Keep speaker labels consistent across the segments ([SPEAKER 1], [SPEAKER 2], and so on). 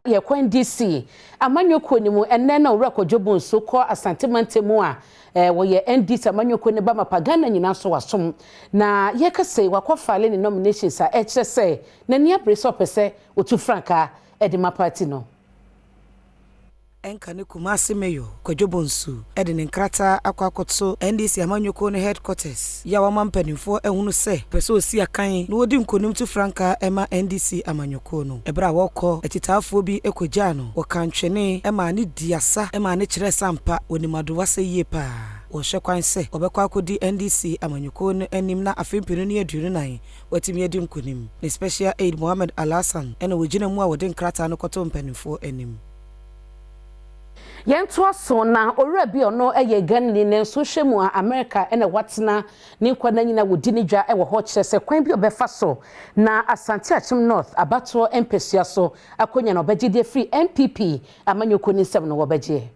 [SPEAKER 1] ye kwa NDC amanyoko ni mu enne na owura kwadwobo nso kọ Asante mantemu a wo ye NDC amanyoko ne ba mapagana nyina so wasom na ye kase wakofale ni nominations a se na nia preso pese otu franka edema party no
[SPEAKER 2] enka ne Kumasi Mayor Kwadwobo nsu ede ne nkrata akwakotso NDC amanyoko ne headquarters ya wa mampanimfo ehunu se pese osi akan na odi nkonim tu franka ema NDC amanyoko no ebra wokọ etitafo bi ekogya no wakantwene ema ne diasa ema ne kire sampa onimado wase yie pa wo hwekwan se obekwa akodi NDC amanyoko no anim na afempinu ne aduru nan watimi edi nkonim ne special aid Mohammed Alasan ena wogina mu a wode nkrata no koto mpanimfo anim Yentu aso na owura bi ono eye ganni ne nso hwemu a America ene watena ne nkwana nyina wodi ne dwa ewo ho kyerese kwan bi obefa so na Asante Akyem North abato empesua so akonya na obegide free NPP amanyoko ni nsem no wobegie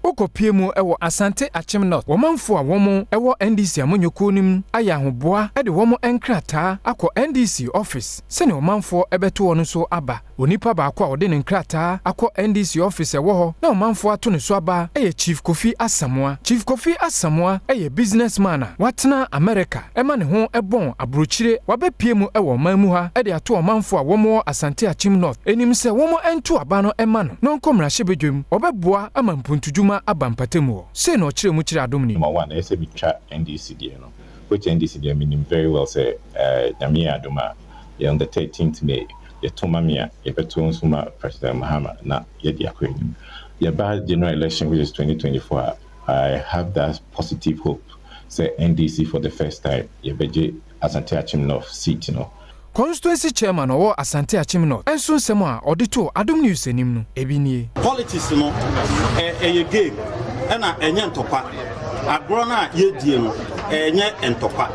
[SPEAKER 3] Okopie mu ewo Asante Akyem North womanfo a womo ewo NDC amanyoko nim aya hoboa ede womo enkrata akọ NDC office sene womanfo ebeto wono so aba onipa ba akọ ode ne nkrata akọ NDC office ewo ho na womanfo ato ne so aba eye Chief Kofi Asamoah eye businessman watena America ema ne ho ebon abrochire wabepie mu ewo manmu ha ede ato womanfo a womo Asante Akyem North enim se womo ento aba no ema no nkomra hyebedwem obeboa ama mpuntudwuma abampatemu say no kire mu kire Adom ni
[SPEAKER 4] number 1 say be tra NDC there no which NDC there meaning very well say Namia Adoma on the 13th May ye tomamia ye beto nsuma President Mahama na ye di akwenim ye ba general election which is 2024 I have that positive hope say NDC for the first time ye beje Asante Akyem North seat no
[SPEAKER 3] Constituency chairman or Asante Akyem North enso nsem a odito Adom news enim no ebinie
[SPEAKER 5] politics no ye game na enye ntopa agro na ye die no enye ntopa